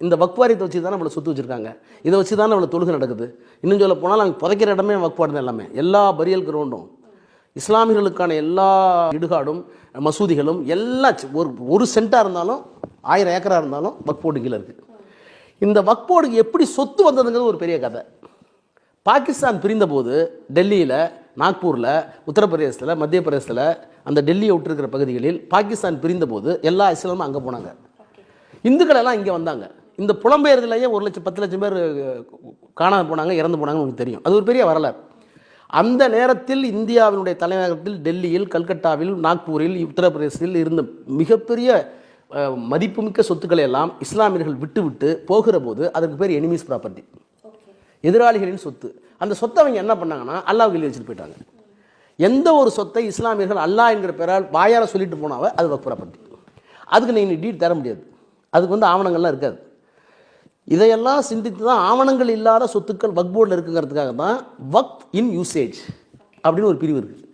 இந்த வக்வாரியத்தை வச்சு தான் நம்மளை சொத்து வச்சுருக்காங்க. இதை வச்சு தான் நம்மளை தொழுகை நடக்குது. இன்னும் சொல்ல போனால் நாங்கள் புதைக்கிற இடமே வக்வாடு தான். எல்லாமே எல்லா பரியல் கிரவுண்டும் இஸ்லாமியர்களுக்கான எல்லா இடுகாடும் மசூதிகளும் எல்லாம் ஒரு சென்ட்டாக இருந்தாலும் 1000 ஏக்கராக இருந்தாலும் வக்போர்டு கீழே இருக்குது. இந்த வக்போர்டுக்கு எப்படி சொத்து வந்ததுங்கிறது ஒரு பெரிய கதை. பாகிஸ்தான் பிரிந்த போது டெல்லியில், நாக்பூரில், உத்தரப்பிரதேசத்தில், மத்திய பிரதேசத்தில், அந்த டெல்லியை விட்டுருக்கிற பகுதிகளில் பாகிஸ்தான் பிரிந்த போது எல்லா இஸ்லாமும் அங்கே போனாங்க. இந்துக்கள் எல்லாம் இங்கே வந்தாங்க. இந்த புலம்பெயர்தலையே 1 லட்சம் 10 லட்சம் பேர் காணாம போனாங்க, இறந்து போனாங்கன்னு உங்களுக்கு தெரியும். அது ஒரு பெரிய வரலாறு. அந்த நேரத்தில் இந்தியாவினுடைய தலைநகரத்தில் டெல்லியில், கல்கட்டாவில், நாக்பூரில், உத்தரப்பிரதேசத்தில் இருந்த மிகப்பெரிய மதிப்புமிக்க சொத்துக்களை எல்லாம் இஸ்லாமியர்கள் விட்டு விட்டு போகிற போது அதற்கு பேர் எனிமீஸ் ப்ராப்பர்ட்டி, எதிராளிகளின் சொத்து. அந்த சொத்தை அவங்க என்ன பண்ணாங்கன்னா அல்லாஹ் எழுதி வச்சுட்டு போயிட்டாங்க. எந்த ஒரு சொத்தை இஸ்லாமியர்கள் அல்லாஹ் என்கிற பேரால் வாயால் சொல்லிட்டு போனாவே அது வக்ஃப் ப்ராப்பர்ட்டி. அதுக்கு நீங்கள் டீட் தர முடியாது. அதுக்கு ஆவணங்கள்லாம் இருக்காது. இதையெல்லாம் சிந்தித்து தான் ஆவணங்கள் இல்லாத சொத்துக்கள் வக்ஃப் போர்டில் இருக்குங்கிறதுக்காக தான் வக்ஃப் இன் யூசேஜ் அப்படின்னு ஒரு பிரிவு இருக்குது.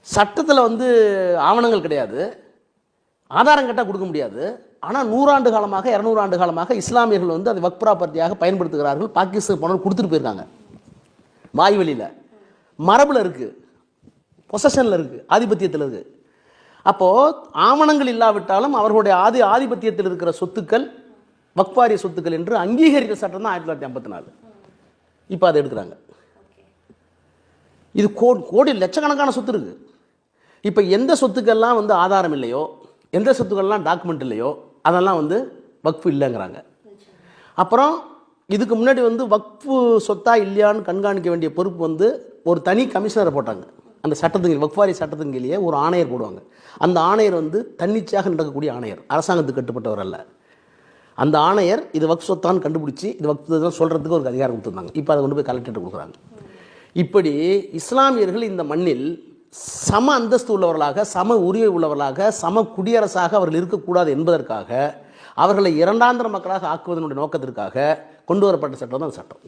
சட்டத்தில் ஆவணங்கள் கிடையாது, ஆதாரம் கேட்டால் கொடுக்க முடியாது. ஆனால் 100 ஆண்டு காலமாக 200 ஆண்டு காலமாக இஸ்லாமியர்கள் அதை வக்ஃப் ப்ராப்பர்ட்டியாக பயன்படுத்துகிறார்கள். பாகிஸ்தான் போன கொடுத்துட்டு போயிருக்காங்க. வாய்வெளியில் மரபில் இருக்குது, பொசஷனில் இருக்குது, ஆதிபத்தியத்தில் இருக்குது. அப்போது ஆவணங்கள் இல்லாவிட்டாலும் அவர்களுடைய ஆதிபத்தியத்தில் இருக்கிற சொத்துக்கள் வக்ஃபாரிய சொத்துக்கள் என்று அங்கீகரிக்கிற சட்டம் தான் 1954. இப்போ அதை எடுக்கிறாங்க. இது கோடி லட்சக்கணக்கான சொத்து இருக்குது. இப்போ எந்த சொத்துக்கள்லாம் ஆதாரம் இல்லையோ, எந்த சொத்துக்கள்லாம் டாக்குமெண்ட் இல்லையோ அதெல்லாம் வக்ஃபு இல்லைங்கிறாங்க. அப்புறம் இதுக்கு முன்னாடி வக்ஃபு சொத்தா இல்லையான்னு கண்காணிக்க வேண்டிய பொறுப்பு ஒரு தனி கமிஷனரை போட்டாங்க. அந்த சட்டத்துக்கு வக்ஃபாரிய சட்டத்துக்கு கீழே ஒரு ஆணையர் போடுவாங்க. அந்த ஆணையர் தன்னிச்சையாக நடக்கக்கூடிய ஆணையர், அரசாங்கத்துக்கு கட்டுப்பட்டவர் அல்ல. அந்த ஆணையர் இது வக்ஃப் சொத்தான்னு கண்டுபிடிச்சி இது வக்ஃப் சொல்கிறதுக்கு ஒரு அதிகாரம் கொடுத்துருந்தாங்க. இப்போ அதை கொண்டு போய் கலெக்டர்கிட்ட கொடுக்குறாங்க. இப்படி இஸ்லாமியர்கள் இந்த மண்ணில் சம அந்தஸ்து உள்ளவர்களாக, சம உரிமை உள்ளவர்களாக, சம குடியரசாக அவர்கள் இருக்கக்கூடாது என்பதற்காக அவர்களை இரண்டாந்திர மக்களாக ஆக்குவதனுடைய நோக்கத்திற்காக கொண்டு வரப்பட்ட சட்டம் தான் அந்த சட்டம்.